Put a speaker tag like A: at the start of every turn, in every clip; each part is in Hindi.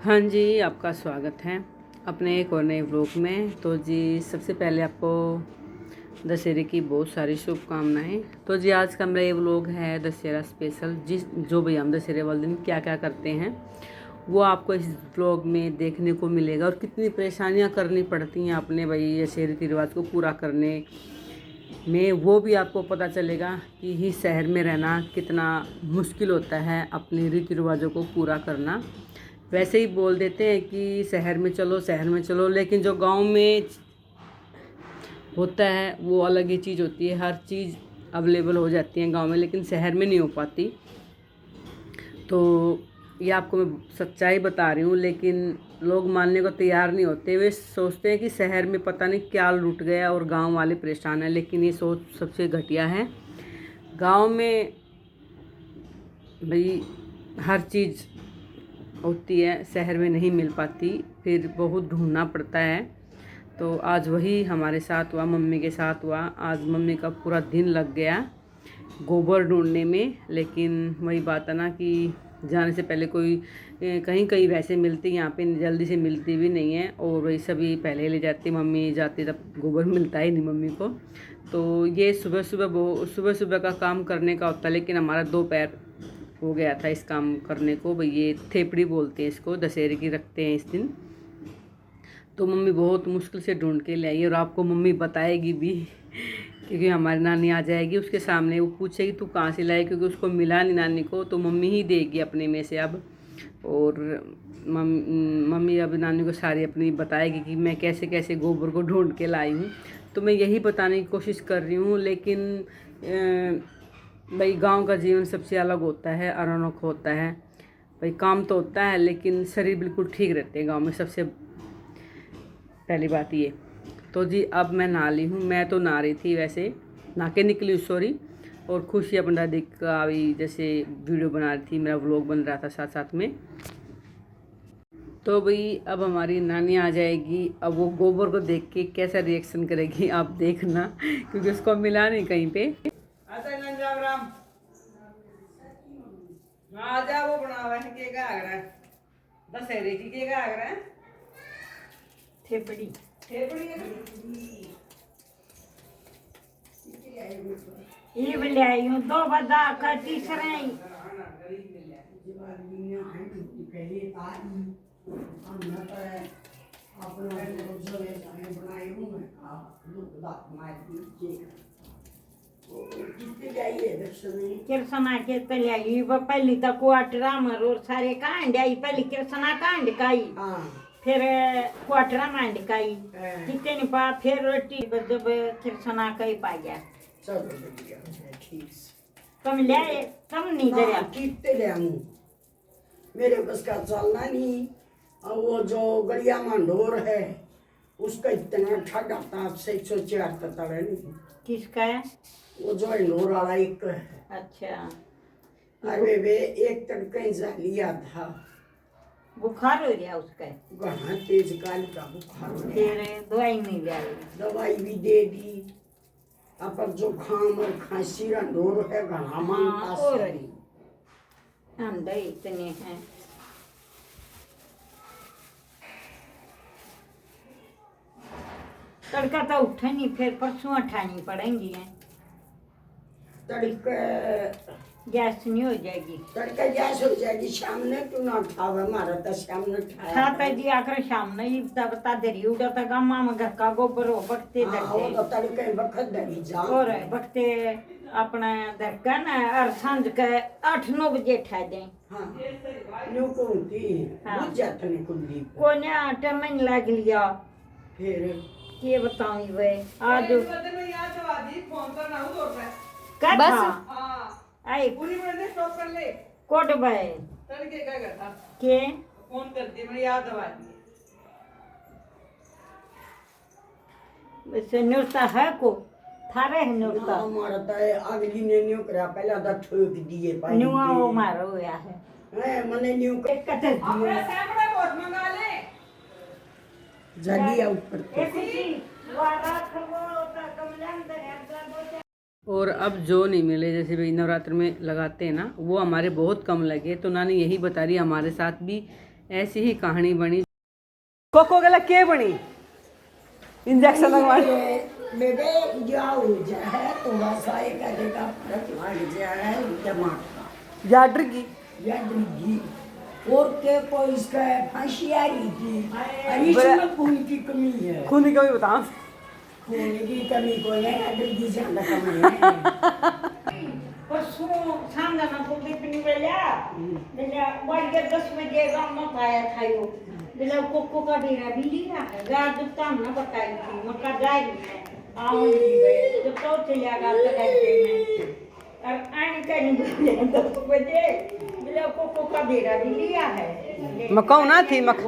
A: हाँ जी, आपका स्वागत है अपने एक और नए व्लॉग में। तो जी सबसे पहले आपको दशहरे की बहुत सारी शुभकामनाएं। तो जी आज का मेरा ये व्लॉग है दशहरा स्पेशल। जो भी हम दशहरे वाले दिन क्या क्या करते हैं वो आपको इस व्लॉग में देखने को मिलेगा, और कितनी परेशानियां करनी पड़ती हैं अपने भाई ऐसे रीति रिवाज को पूरा करने में, वो भी आपको पता चलेगा कि ही शहर में रहना कितना मुश्किल होता है अपने रीति रिवाजों को पूरा करना। वैसे ही बोल देते हैं कि शहर में चलो शहर में चलो, लेकिन जो गांव में होता है वो अलग ही चीज़ होती है। हर चीज़ अवेलेबल हो जाती है गांव में, लेकिन शहर में नहीं हो पाती। तो ये आपको मैं सच्चाई बता रही हूँ, लेकिन लोग मानने को तैयार नहीं होते। वे सोचते हैं कि शहर में पता नहीं क्या लूट गया और गांव वाले परेशान हैं, लेकिन ये सोच सबसे घटिया है। गांव में भाई हर चीज़ होती है, शहर में नहीं मिल पाती, फिर बहुत ढूंढना पड़ता है। तो आज वही हमारे साथ हुआ, मम्मी के साथ हुआ। आज मम्मी का पूरा दिन लग गया गोबर ढूंढने में, लेकिन वही बात है ना कि जाने से पहले कोई कहीं कहीं वैसे मिलती, यहाँ पे जल्दी से मिलती भी नहीं है, और वही सभी पहले ले जाती, मम्मी जाती तब गोबर मिलता ही नहीं मम्मी को। तो ये सुबह सुबह का काम करने का होता है, लेकिन हमारा दोपहर हो गया था इस काम करने को। भाई ये थेपड़ी बोलते हैं इसको, दशहरे की रखते हैं इस दिन। तो मम्मी बहुत मुश्किल से ढूंढ के ले आई, और आपको मम्मी बताएगी भी क्योंकि हमारी नानी आ जाएगी उसके सामने, वो पूछेगी तू कहाँ से लाई, क्योंकि उसको मिला नहीं नानी को, तो मम्मी ही देगी अपने में से अब। और मम्मी अब नानी को सारी अपनी बताएगी कि मैं कैसे कैसे गोबर को ढूंढ के लाई हूँ। तो मैं यही बताने की कोशिश कर रही हूँ, लेकिन भाई गांव का जीवन सबसे अलग होता है, अनोखा होता है। भाई काम तो होता है, लेकिन शरीर बिल्कुल ठीक रहते हैं गांव में, सबसे पहली बात ये। तो जी अब मैं नहा ली हूँ। मैं तो नहा रही थी, वैसे नहा के निकली सॉरी, और खुशी अपना देख का अभी जैसे वीडियो बना रही थी, मेरा व्लॉग बन रहा था साथ साथ में। तो भाई अब हमारी नानी आ जाएगी, अब वो गोबर को देख के कैसा रिएक्शन करेगी आप देखना, क्योंकि उसको मिला नहीं कहीं पे। राम आजा वो बनावा है के का आगरा दशहरे की के का आगरा
B: थेपड़ी
A: थेपड़ी
B: ये ले आई हूँ, दो बदा का तीसरा ही किरसना के तले आई वो पहली तक क्वाटरा मर और सारे कांड आई, पहली किरसना कांड काई, फिर क्वाटरा मांड काई, कितने ने पा फिर रोटी जब किरसना काई पा गया।
C: चलो बढ़िया है, ठीक
B: तुम ले तुम नहीं
C: ना
B: दरिया
C: कितने ले आऊं, मेरे बस का चलना नहीं। और वो जो गलिया मंडोर है उसका इतना ठग आता आपसे 104 तक नहीं।
B: किसका है?
C: वो जो इंडोर वाला एक है।
B: अच्छा
C: अरे वे एक तड़के जा लिया था,
B: बुखार हो गया उसका,
C: वहाँ तेज काल का बुखार हो गया।
B: फिर दवाई नहीं ले आई,
C: दवाई भी दे दी। अब जो खाम और खांसी रंडोर है घना मांगता
B: और
C: सारी।
B: हम दे इतने हैं। तड़का तो उठा नहीं, फिर परसों उठानी पड़ेंगी हैं,
C: तड़के
B: गैस नहीं हो जाएगी।
C: तड़के गैस हो जाएगी। शाम ने क्यों ना खावा, हमारा तो शाम ने खाया।
B: खाता जी आकर शाम नहीं बता दे उड़ा था गामा में घर का गोबर हो बकते
C: वो तो
B: दरते
C: तड़के बखत दरी जा
B: और बकते अपना दरका ना, और सांझ के 8-9 बजे उठा दें।
C: हाँ न्यू कौन थी
B: हाँ।
C: बुझ जाते ने कुंडी
B: को ना टमन लग लिया,
C: फिर
B: ये बताऊं वे आज
A: फोन करना हो
B: क्या
D: बस।
B: था आई
A: पूरी मैंने स्टॉप कर ले।
B: कोट भाई
A: तड़के क्या करता
B: के
A: फोन कर दी, मैं याद दवा दी।
B: वैसे न्योता है को थारे है न्योता
C: हमारा तो अगली ने न्यू करा, पहला तो ठोक दिए पानी
B: न्युआ वो मारो हुआ है
C: मने न्यू
B: एक कतर
A: अपने कैमरा बहुत मंगा ले।
C: जगी ऊपर तो।
B: एक चीज वाला खबो होता कमले अंदर है दो।
A: और अब जो नहीं मिले, जैसे भाई नवरात्र में लगाते हैं ना, वो हमारे बहुत कम लगे। तो नानी यही बता रही हमारे साथ भी ऐसी ही कहानी बनी। कोको गला के बनी इंजेक्शन लगवाने
C: मेरे जाओ है तो वसाए करेगा प्रमाण है दिमाग का
A: याडर की
C: यादगी और के कोई इसका फांसी आ रही थी। इसमें खून की कमी है।
A: खून की कमी बताओ।
C: खून की कमी को है यादगी से अंदर कमी है।
B: परसों सामने ना को बिपनी वेला बेला वाड़ के 10 बजे गांव में पाया था यो बेला कोको का डेरा भी लिया है गाय दुखता हमने बताई थी मक्का गाय में आऊंगी बे जब तो चलेगा तो कहते में और आने का नहीं बोले 10 बजे बेला कोको का डेरा भी लिया है
A: मकाऊ ना थी मक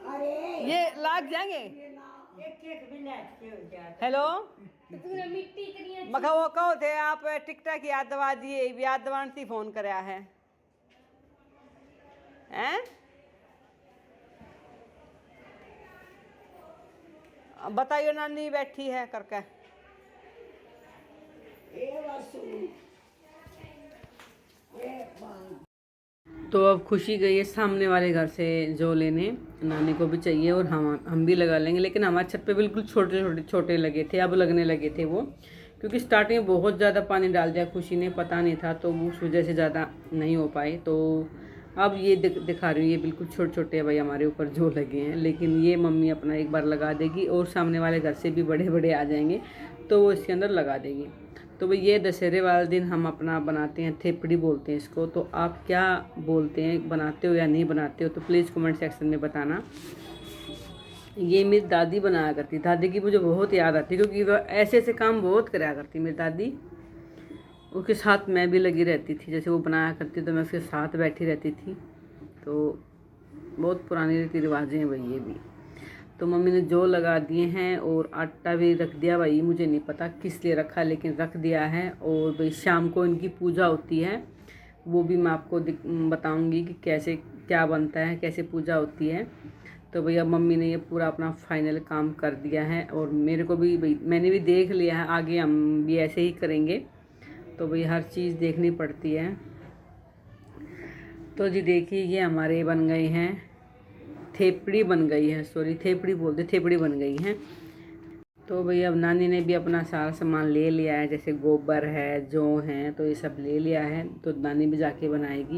C: अरे
A: ये लाग जाएंगे।
B: एक बिना के हो जाए
A: हेलो
D: पूरा मिट्टी करिए
A: मका वो कहो थे आप टिकटॉक याद दवा दिए याद दवानती फोन कराया है हैं अब बताइए नानी बैठी है करके तो अब खुशी गई है सामने वाले घर से जो लेने नानी को भी चाहिए और हम भी लगा लेंगे लेकिन हमारे छत पे बिल्कुल छोटे लगे थे अब लगने लगे थे वो क्योंकि स्टार्टिंग में बहुत ज़्यादा पानी डाल दिया खुशी ने पता नहीं था तो उस वजह से ज़्यादा नहीं हो पाए। तो अब ये दिखा रही हूँ ये बिल्कुल छोटे भाई हमारे ऊपर जो लगे हैं लेकिन ये मम्मी अपना एक बार लगा देगी और सामने वाले घर से भी बड़े आ जाएंगे तो वो इसके अंदर लगा देगी। तो भाई ये दशहरे वाले दिन हम अपना बनाते हैं थेपड़ी बोलते हैं इसको। तो आप क्या बोलते हैं बनाते हो या नहीं बनाते हो तो प्लीज़ कमेंट सेक्शन में बताना। ये मेरी दादी बनाया करती दादी की मुझे बहुत याद आती क्योंकि वो ऐसे काम बहुत कराया करती मेरी दादी। उसके साथ मैं भी लगी रहती थी जैसे वो बनाया करती तो मैं उसके साथ बैठी रहती थी। तो बहुत पुरानी रीति रिवाजें हैं भाई ये भी। तो मम्मी ने जो लगा दिए हैं और आटा भी रख दिया भाई मुझे नहीं पता किस लिए रखा लेकिन रख दिया है। और भाई शाम को इनकी पूजा होती है वो भी मैं आपको बताऊंगी कि कैसे क्या बनता है कैसे पूजा होती है। तो भैया मम्मी ने ये पूरा अपना फाइनल काम कर दिया है और मेरे को भी भाई मैंने भी देख लिया है आगे हम भी ऐसे ही करेंगे। तो भाई हर चीज़ देखनी पड़ती है। तो जी देखिए ये हमारे बन गए हैं थेपड़ी बन गई है थेपड़ी बोलते थेपड़ी बन गई है। तो भाई अब नानी ने भी अपना सारा सामान ले लिया है जैसे गोबर है जौ है तो ये सब ले लिया है तो नानी भी जाके बनाएगी।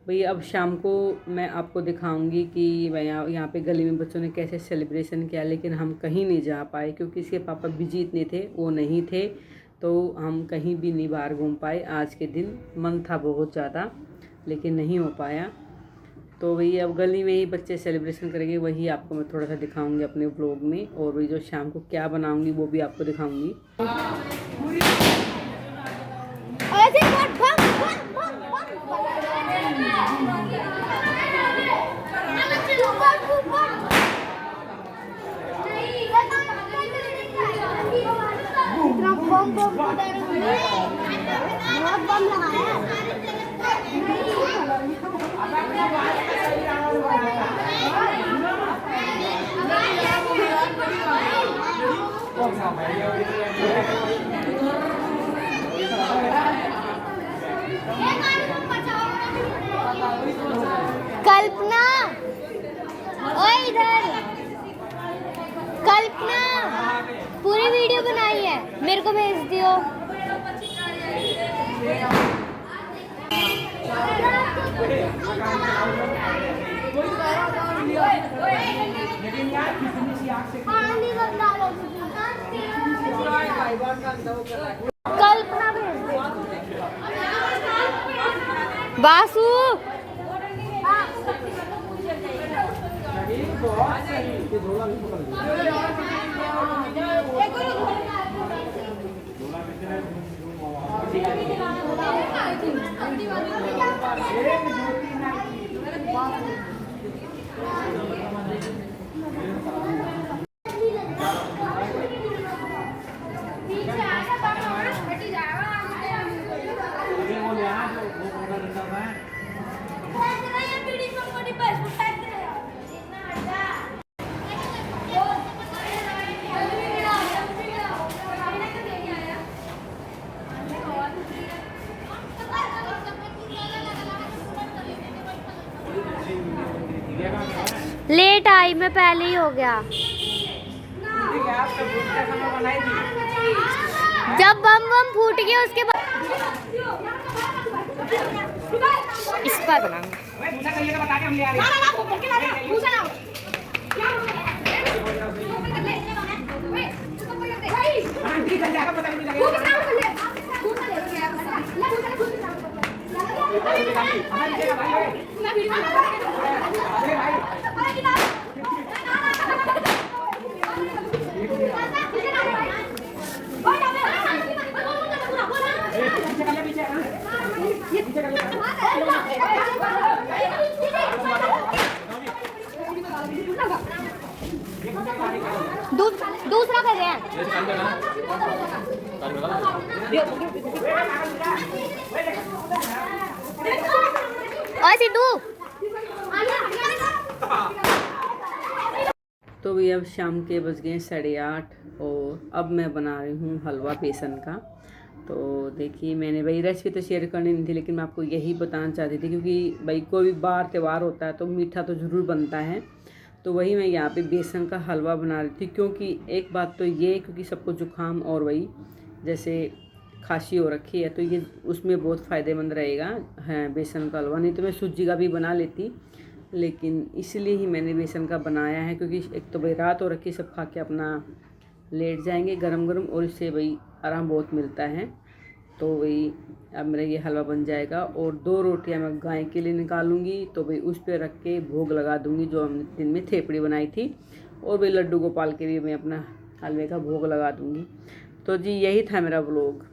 A: भाई अब शाम को मैं आपको दिखाऊंगी कि भाई यहाँ पे गली में बच्चों ने कैसे सेलिब्रेशन किया लेकिन हम कहीं नहीं जा पाए क्योंकि इसके पापा बिजी इतने थे वो नहीं थे तो हम कहीं भी नहीं बाहर घूम पाए। आज के दिन मन था बहुत ज़्यादा लेकिन नहीं हो पाया। तो वही अब गली में ही बच्चे सेलिब्रेशन करेंगे वही आपको मैं थोड़ा सा दिखाऊंगी अपने ब्लॉग में और वही जो शाम को क्या बनाऊंगी वो भी आपको दिखाऊंगी।
D: कल्पना ओए इधर कल्पना पूरी वीडियो बनाई है मेरे को भेज दियो। कल्पना भेज दे बासु लेट आई मैं, पहले ही हो गया। जब बम बम फूट गया उसके बाद इस पर बनाऊंगा। दूसरा कर रहे हैं। और सिद्धू
A: तो भी अब शाम के बज गए 8:30 और अब मैं बना रही हूँ हलवा बेसन का। तो देखिए मैंने भाई रेसिपी तो शेयर करनी नहीं थी, लेकिन मैं आपको यही बताना चाहती थी क्योंकि भाई कोई भी बार त्यौहार होता है तो मीठा तो ज़रूर बनता है। तो वही मैं यहाँ पे बेसन का हलवा बना रही थी, क्योंकि एक बात तो ये क्योंकि सबको जुकाम और वही जैसे खांसी हो रखी है तो ये उसमें बहुत फ़ायदेमंद रहेगा है बेसन का हलवा। नहीं तो मैं सूजी का भी बना लेती, लेकिन इसलिए ही मैंने बेसन का बनाया है क्योंकि एक तो भाई रात हो रखी, सब खा के अपना लेट जाएंगे गरम गरम, और इससे भाई आराम बहुत मिलता है। तो वही अब मेरा ये हलवा बन जाएगा और 2 रोटियां मैं गाय के लिए निकालूंगी, तो भाई उस पर रख के भोग लगा दूंगी जो हमने दिन में थेपड़ी बनाई थी, और भाई लड्डू गोपाल के भी मैं अपना हलवे का भोग लगा दूंगी। तो जी यही था मेरा व्लॉग,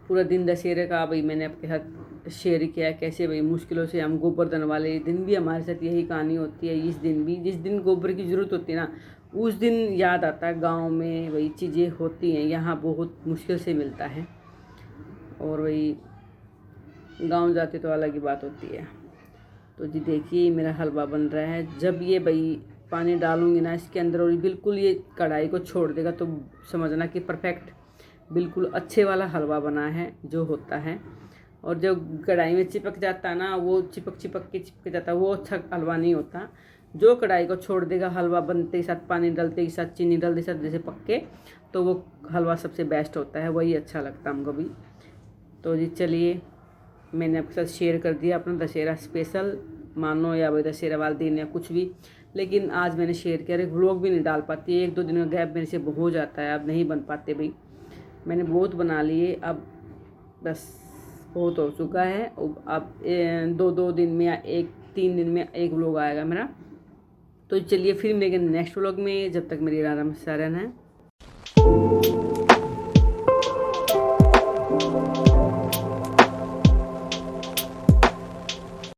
A: पूरा दिन दशहरे का भाई मैंने आपके साथ शेयर किया कैसे भाई मुश्किलों से हम गोवर्धन वाले दिन भी हमारे साथ यही कहानी होती है। इस दिन भी जिस दिन गोबर की ज़रूरत होती है ना, उस दिन याद आता है गांव में वही चीज़ें होती हैं, यहाँ बहुत मुश्किल से मिलता है, और वही गांव जाते तो अलग ही बात होती है। तो जी देखिए मेरा हलवा बन रहा है, जब ये भाई पानी डालूंगी ना इसके अंदर और बिल्कुल ये कढ़ाई को छोड़ देगा तो समझना कि परफेक्ट बिल्कुल अच्छे वाला हलवा बना है जो होता है। और जब कढ़ाई में चिपक जाता है ना, वो चिपक जाता है, वो अच्छा हलवा नहीं होता। जो कढ़ाई को छोड़ देगा हलवा बनते के साथ, पानी डालते के साथ, चीनी डालते के साथ जैसे पक्के, तो वो हलवा सबसे बेस्ट होता है, वही अच्छा लगता है हमको भी। तो जी चलिए मैंने आपके साथ शेयर कर दिया अपना दशहरा स्पेशल, मानो या भाई दशहरा वाले दिन या कुछ भी, लेकिन आज मैंने शेयर किया। एक व्लॉग भी नहीं डाल पाती, 1-2 दिन का गैप मेरे से हो जाता है, अब नहीं बन पाते भाई। मैंने बहुत बना लिए, अब बस बहुत हो चुका है। अब 2-2 दिन में या 1-3 दिन में एक व्लॉग आएगा मेरा। तो चलिए फिर मिलेंगे नेक्स्ट व्लॉग में, जब तक मेरी राधा में रहना है।